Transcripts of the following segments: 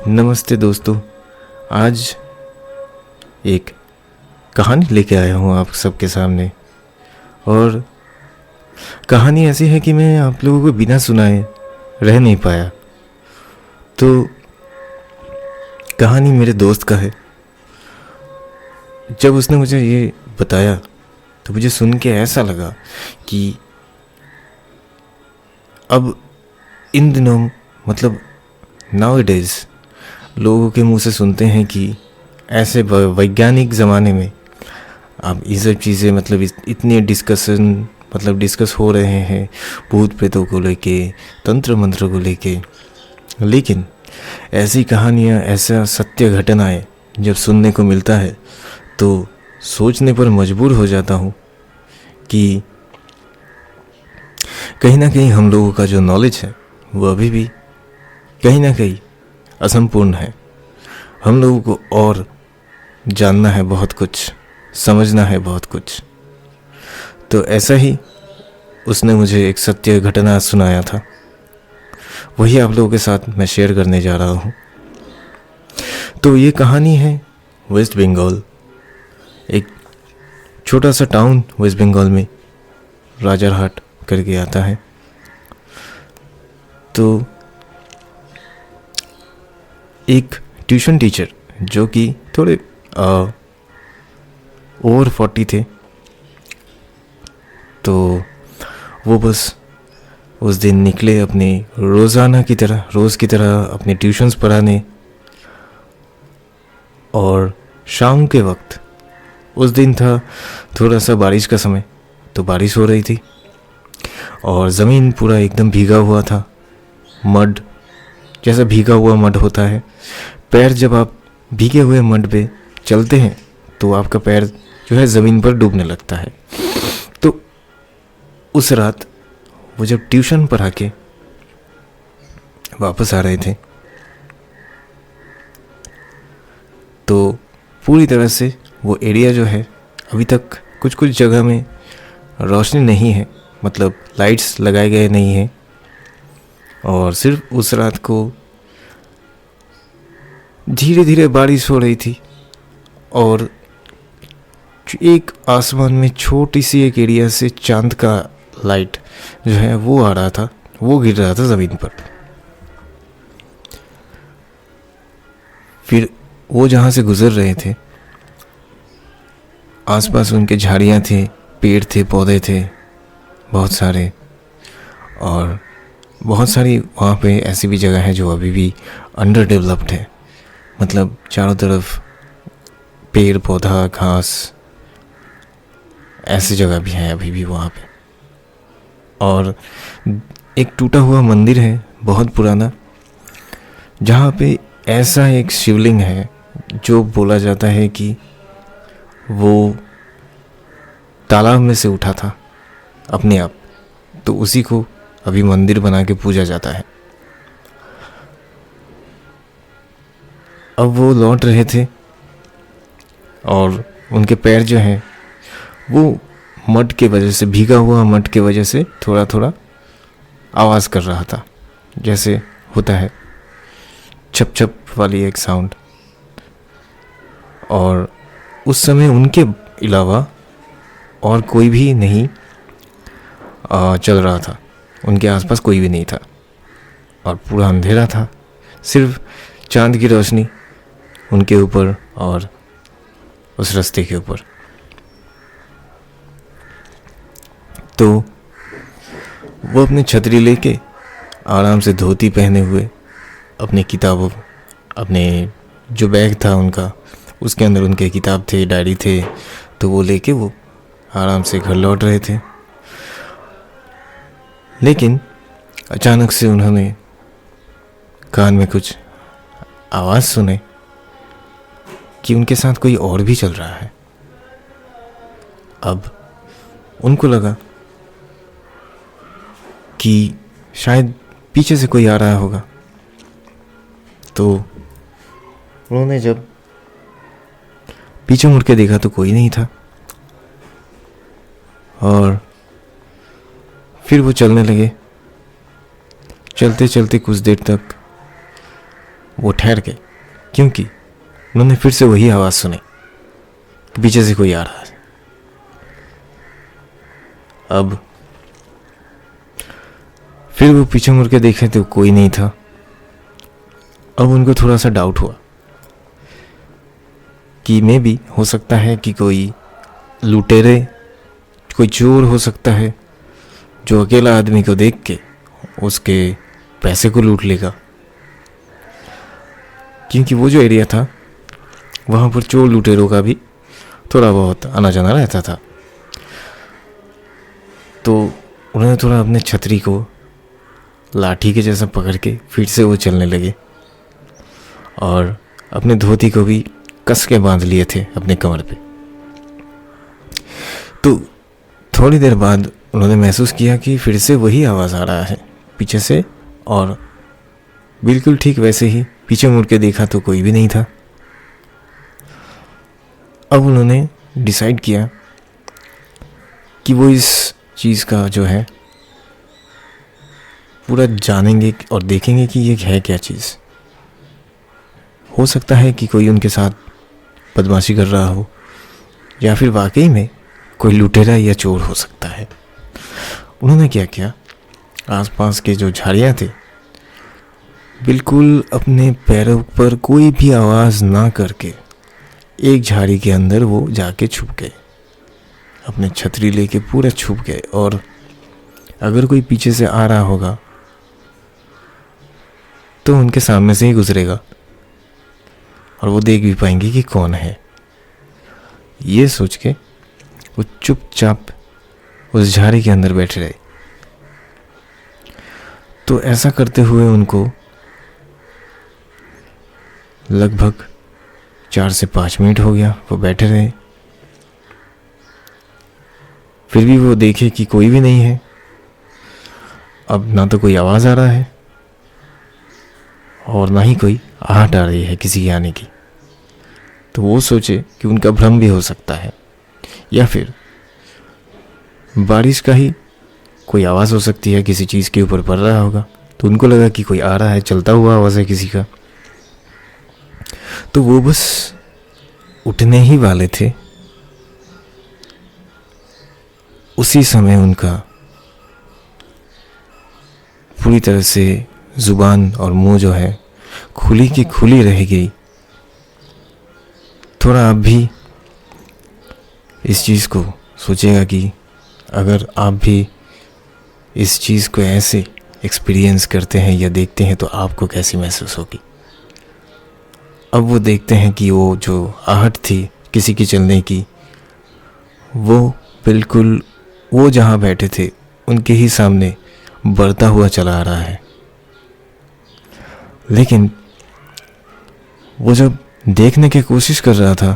नमस्ते दोस्तों। आज एक कहानी लेके आया हूँ आप सबके सामने। और कहानी ऐसी है कि मैं आप लोगों को बिना सुनाए रह नहीं पाया। तो कहानी मेरे दोस्त का है। जब उसने मुझे ये बताया तो मुझे सुन के ऐसा लगा कि अब इन दिनों मतलब नाउ-ए-डेज़ लोगों के मुंह से सुनते हैं कि ऐसे वैज्ञानिक ज़माने में अब ये सब चीज़ें मतलब इतने डिस्कस हो रहे हैं भूत प्रेतों को लेके, तंत्र मंत्र को लेके। लेकिन ऐसी कहानियाँ, ऐसा सत्य घटनाएं जब सुनने को मिलता है तो सोचने पर मजबूर हो जाता हूँ कि कहीं ना कहीं हम लोगों का जो नॉलेज है वो अभी भी कहीं ना कहीं असंपूर्ण है। हम लोगों को और जानना है बहुत कुछ, समझना है बहुत कुछ। तो ऐसा ही उसने मुझे एक सत्य घटना सुनाया था, वही आप लोगों के साथ मैं शेयर करने जा रहा हूँ। तो ये कहानी है वेस्ट बंगाल, एक छोटा सा टाउन वेस्ट बंगाल में राजारहाट करके आता है। तो एक ट्यूशन टीचर जो कि थोड़े ओवर 40 थे, तो वो बस उस दिन निकले अपने रोज़ की तरह अपने ट्यूशन्स पढ़ाने। और शाम के वक्त उस दिन था थोड़ा सा बारिश का समय, तो बारिश हो रही थी और ज़मीन पूरा एकदम भीगा हुआ था। मड जैसा भीगा हुआ मड होता है, पैर जब आप भीगे हुए मड पे चलते हैं तो आपका पैर जो है ज़मीन पर डूबने लगता है। तो उस रात वो जब ट्यूशन पढ़ा के वापस आ रहे थे तो पूरी तरह से वो एरिया जो है अभी तक कुछ कुछ जगह में रोशनी नहीं है, मतलब लाइट्स लगाए गए नहीं हैं। और सिर्फ उस रात को धीरे धीरे बारिश हो रही थी और एक आसमान में छोटी सी एक एरिया से चांद का लाइट जो है वो आ रहा था, वो गिर रहा था ज़मीन पर। फिर वो जहाँ से गुजर रहे थे आसपास उनके झाड़ियाँ थे, पेड़ थे, पौधे थे बहुत सारे। और बहुत सारी वहाँ पे ऐसी भी जगह है जो अभी भी अंडर डेवलप्ड है, मतलब चारों तरफ पेड़ पौधा घास ऐसी जगह भी है अभी भी वहाँ पे। और एक टूटा हुआ मंदिर है बहुत पुराना, जहाँ पे ऐसा एक शिवलिंग है जो बोला जाता है कि वो तालाब में से उठा था अपने आप, तो उसी को अभी मंदिर बना के पूजा जाता है। अब वो लौट रहे थे और उनके पैर जो हैं वो मड के वजह से, भीगा हुआ मड के वजह से थोड़ा थोड़ा आवाज़ कर रहा था, जैसे होता है छप छप वाली एक साउंड। और उस समय उनके अलावा और कोई भी नहीं चल रहा था, उनके आसपास कोई भी नहीं था और पूरा अंधेरा था, सिर्फ चांद की रोशनी उनके ऊपर और उस रास्ते के ऊपर। तो वो अपनी छतरी लेके आराम से धोती पहने हुए, अपनी किताबों, अपने जो बैग था उनका उसके अंदर उनके किताब थे, डायरी थे, तो वो लेके वो आराम से घर लौट रहे थे। लेकिन अचानक से उन्होंने कान में कुछ आवाज़ सुने कि उनके साथ कोई और भी चल रहा है। अब उनको लगा कि शायद पीछे से कोई आ रहा होगा, तो उन्होंने जब पीछे मुड़ के देखा तो कोई नहीं था। और फिर वो चलने लगे। चलते चलते कुछ देर तक वो ठहर गए, क्योंकि उन्होंने फिर से वही आवाज़ सुनी कि पीछे से कोई आ रहा है। अब फिर वो पीछे मुड़ के देखे तो कोई नहीं था। अब उनको थोड़ा सा डाउट हुआ कि मे भी हो सकता है कि कोई लुटेरे, कोई चोर हो सकता है जो अकेला आदमी को देख के उसके पैसे को लूट लेगा, क्योंकि वो जो एरिया था वहाँ पर चोर लुटेरों का भी थोड़ा बहुत आना जाना रहता था। तो उन्होंने थोड़ा अपने छतरी को लाठी के जैसा पकड़ के फिर से वो चलने लगे और अपने धोती को भी कस के बांध लिए थे अपने कमर पे। तो थोड़ी देर बाद उन्होंने महसूस किया कि फिर से वही आवाज़ आ रहा है पीछे से, और बिल्कुल ठीक वैसे ही पीछे मुड़ के देखा तो कोई भी नहीं था। अब उन्होंने डिसाइड किया कि वो इस चीज़ का जो है पूरा जानेंगे और देखेंगे कि ये है क्या चीज़। हो सकता है कि कोई उनके साथ बदमाशी कर रहा हो, या फिर वाकई में कोई लुटेरा या चोर हो सकता है। उन्होंने क्या किया, आसपास के जो झाड़ियाँ थे बिल्कुल अपने पैरों पर कोई भी आवाज़ ना करके एक झाड़ी के अंदर वो जाके छुप गए, अपने छतरी लेके पूरा छुप गए। और अगर कोई पीछे से आ रहा होगा तो उनके सामने से ही गुजरेगा और वो देख भी पाएंगे कि कौन है। ये सोच के वो चुपचाप उस झाड़ी के अंदर बैठे रहे। तो ऐसा करते हुए उनको लगभग 4 से 5 मिनट हो गया, वो बैठे रहे। फिर भी वो देखे कि कोई भी नहीं है। अब ना तो कोई आवाज़ आ रहा है और ना ही कोई आहट आ रही है किसी के आने की। तो वो सोचे कि उनका भ्रम भी हो सकता है, या फिर बारिश का ही कोई आवाज़ हो सकती है, किसी चीज़ के ऊपर पड़ रहा होगा। तो उनको लगा कि कोई आ रहा है, चलता हुआ आवाज़ है किसी का। तो वो बस उठने ही वाले थे, उसी समय उनका पूरी तरह से जुबान और मुंह जो है खुली की खुली रह गई। थोड़ा आप भी इस चीज़ को सोचेगा कि अगर आप भी इस चीज़ को ऐसे एक्सपीरियंस करते हैं या देखते हैं तो आपको कैसी महसूस होगी। अब वो देखते हैं कि वो जो आहट थी किसी की चलने की, वो बिल्कुल वो जहाँ बैठे थे उनके ही सामने बढ़ता हुआ चला आ रहा है। लेकिन वो जब देखने की कोशिश कर रहा था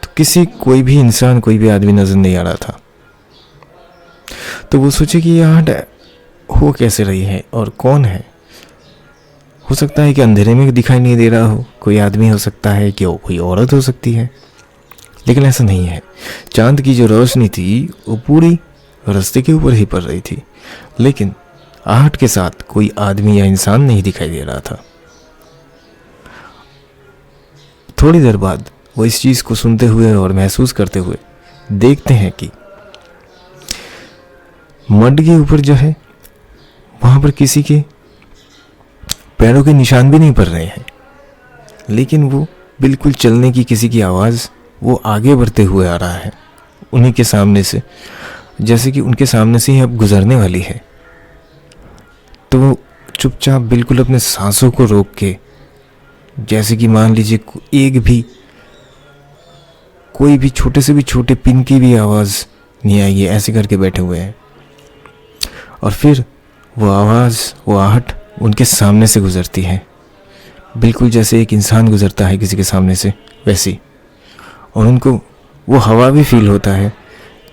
तो कोई भी इंसान, कोई भी आदमी नजर नहीं आ रहा था। तो वो सोचे कि ये आहट हो कैसे रही है और कौन है। हो सकता है कि अंधेरे में दिखाई नहीं दे रहा हो, कोई आदमी हो सकता है कि कोई औरत हो सकती है, लेकिन ऐसा नहीं है। चांद की जो रोशनी थी वो पूरी रास्ते के ऊपर ही पड़ रही थी, लेकिन आहट के साथ कोई आदमी या इंसान नहीं दिखाई दे रहा था। थोड़ी देर बाद वो इस चीज़ को सुनते हुए और महसूस करते हुए देखते हैं कि मड के ऊपर जो है वहाँ पर किसी के पैरों के निशान भी नहीं पड़ रहे हैं, लेकिन वो बिल्कुल चलने की किसी की आवाज़ वो आगे बढ़ते हुए आ रहा है उन्हीं के सामने से, जैसे कि उनके सामने से ही अब गुजरने वाली है। तो वो चुपचाप बिल्कुल अपने सांसों को रोक के, जैसे कि मान लीजिए कोई भी छोटे से भी छोटे पिन की भी आवाज़ नहीं आई है, ऐसे करके बैठे हुए हैं। और फिर वो आवाज़, वो आहट उनके सामने से गुजरती है, बिल्कुल जैसे एक इंसान गुजरता है किसी के सामने से वैसी। और उनको वो हवा भी फील होता है,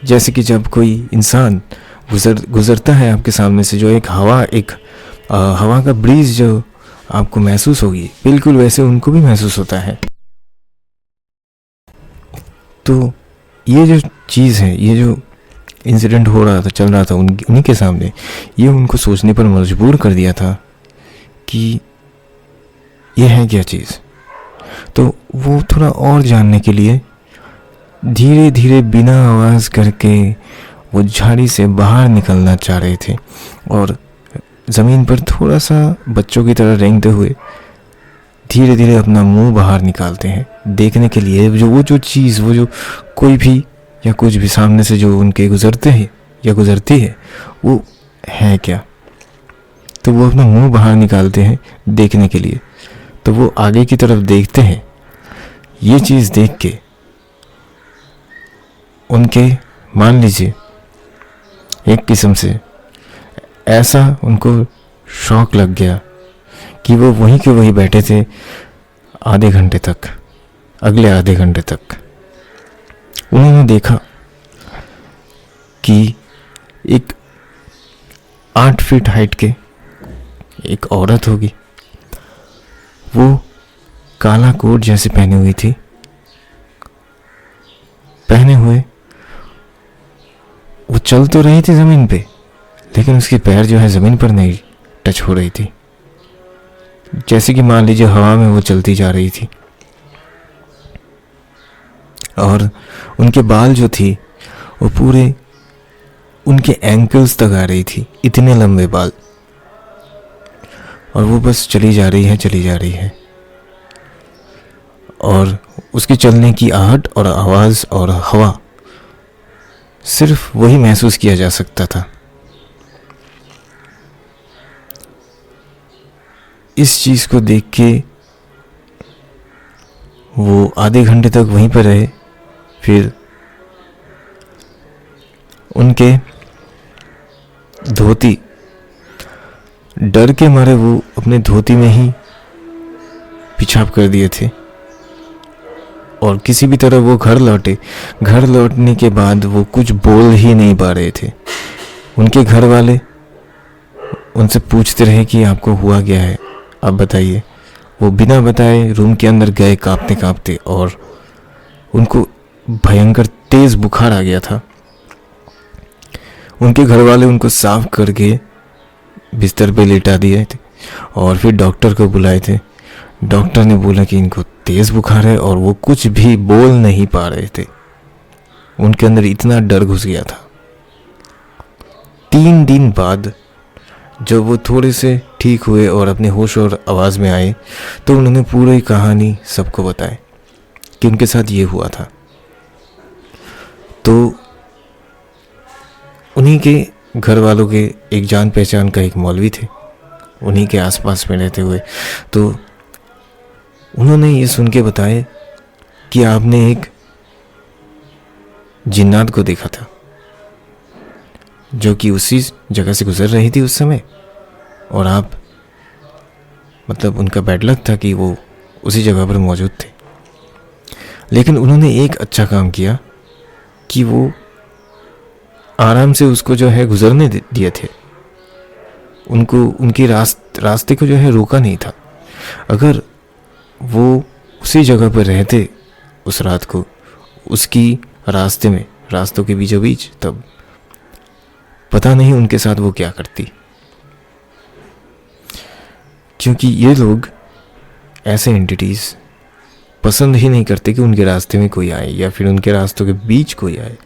जैसे कि जब कोई इंसान गुजरता है आपके सामने से, जो एक हवा का ब्रीज जो आपको महसूस होगी, बिल्कुल वैसे उनको भी महसूस होता है। तो ये जो चीज़ है, ये जो इंसिडेंट हो रहा था, चल रहा था उन्हीं के सामने, ये उनको सोचने पर मजबूर कर दिया था कि ये है क्या चीज़। तो वो थोड़ा और जानने के लिए धीरे धीरे बिना आवाज़ करके वो झाड़ी से बाहर निकलना चाह रहे थे और ज़मीन पर थोड़ा सा बच्चों की तरह रेंगते हुए धीरे धीरे अपना मुंह बाहर निकालते हैं देखने के लिए वो जो चीज़, वो जो कोई भी या कुछ भी सामने से जो उनके गुजरते हैं या गुजरती है वो है क्या। तो वो अपना मुंह बाहर निकालते हैं देखने के लिए। तो वो आगे की तरफ देखते हैं। ये चीज़ देख के उनके, मान लीजिए, एक किस्म से ऐसा उनको शौक लग गया कि वो वहीं के वहीं बैठे थे आधे घंटे तक। अगले आधे घंटे तक उन्होंने देखा कि एक 8 फीट हाइट के एक औरत होगी, वो काला कोट जैसे पहनी हुई थी, पहने हुए वो चल तो रही थी ज़मीन पे, लेकिन उसके पैर जो है ज़मीन पर नहीं टच हो रही थी, जैसे कि मान लीजिए हवा में वो चलती जा रही थी। और उनके बाल जो थी वो पूरे उनके एंकल्स तक आ रही थी, इतने लंबे बाल। और वो बस चली जा रही है, चली जा रही है। और उसके चलने की आहट और आवाज़ और हवा सिर्फ वही महसूस किया जा सकता था। इस चीज़ को देख के वो आधे घंटे तक वहीं पर रहे। फिर उनके धोती, डर के मारे वो अपने धोती में ही पेशाब कर दिए थे और किसी भी तरह वो घर लौटे। घर लौटने के बाद वो कुछ बोल ही नहीं पा रहे थे। उनके घर वाले उनसे पूछते रहे कि आपको हुआ क्या है, आप बताइए। वो बिना बताए रूम के अंदर गए कांपते कांपते, और उनको भयंकर तेज बुखार आ गया था। उनके घर वाले उनको साफ करके बिस्तर पे लेटा दिए थे और फिर डॉक्टर को बुलाए थे। डॉक्टर ने बोला कि इनको तेज बुखार है और वो कुछ भी बोल नहीं पा रहे थे। उनके अंदर इतना डर घुस गया था। 3 दिन बाद जब वो थोड़े से ठीक हुए और अपने होश और आवाज़ में आए तो उन्होंने पूरी कहानी सबको बताई कि उनके साथ ये हुआ था। तो उन्हीं के घर वालों के एक जान पहचान का एक मौलवी थे, उन्हीं के आसपास में रहते हुए। तो उन्होंने ये सुन के बताया कि आपने एक जिन्नात को देखा था जो कि उसी जगह से गुजर रही थी उस समय, और आप, मतलब उनका बैड लक था कि वो उसी जगह पर मौजूद थे। लेकिन उन्होंने एक अच्छा काम किया कि वो आराम से उसको जो है गुजरने दिए थे। उनको उनके रास्ते को जो है रोका नहीं था। अगर वो उसी जगह पर रहते उस रात को, उसकी रास्ते में, रास्तों के बीचों बीच, तब पता नहीं उनके साथ वो क्या करती। क्योंकि ये लोग, ऐसे एंटिटीज, पसंद ही नहीं करते कि उनके रास्ते में कोई आए या फिर उनके रास्तों के बीच कोई आए।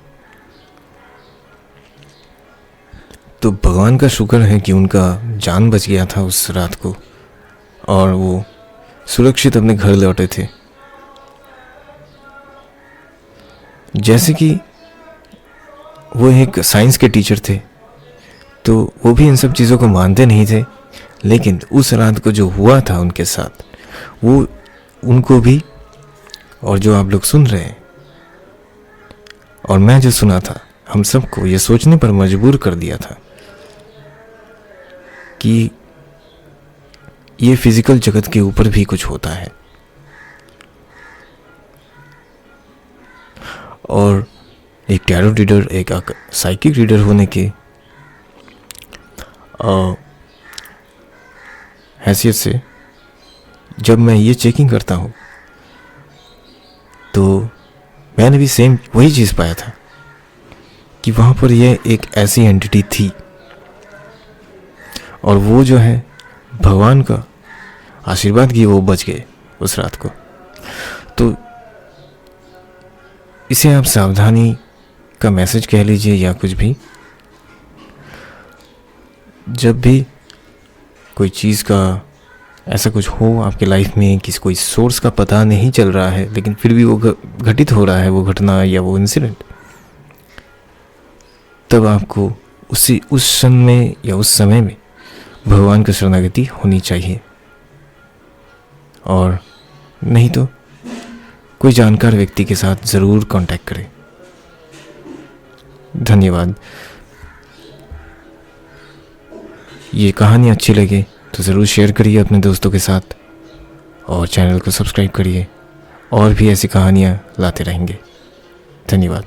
तो भगवान का शुक्र है कि उनका जान बच गया था उस रात को और वो सुरक्षित अपने घर लौटे थे। जैसे कि वो एक साइंस के टीचर थे, तो वो भी इन सब चीज़ों को मानते नहीं थे। लेकिन उस रात को जो हुआ था उनके साथ, वो उनको भी, और जो आप लोग सुन रहे हैं और मैं जो सुना था, हम सबको ये सोचने पर मजबूर कर दिया था कि ये फिजिकल जगत के ऊपर भी कुछ होता है। और एक टैरो रीडर, एक साइकिक रीडर होने के हैसियत से जब मैं ये चेकिंग करता हूँ तो मैंने भी सेम वही चीज़ पाया था कि वहाँ पर यह एक ऐसी एंटिटी थी और वो जो है भगवान का आशीर्वाद की वो बच गए उस रात को। तो इसे आप सावधानी का मैसेज कह लीजिए या कुछ भी। जब भी कोई चीज़ का ऐसा कुछ हो आपके लाइफ में, किसी कोई सोर्स का पता नहीं चल रहा है लेकिन फिर भी वो घटित हो रहा है, वो घटना या वो इंसिडेंट, तब आपको उस क्षण में या उस समय में भगवान की शरणागति होनी चाहिए, और नहीं तो कोई जानकार व्यक्ति के साथ ज़रूर कांटेक्ट करें। धन्यवाद। ये कहानी अच्छी लगे तो ज़रूर शेयर करिए अपने दोस्तों के साथ, और चैनल को सब्सक्राइब करिए, और भी ऐसी कहानियाँ लाते रहेंगे। धन्यवाद।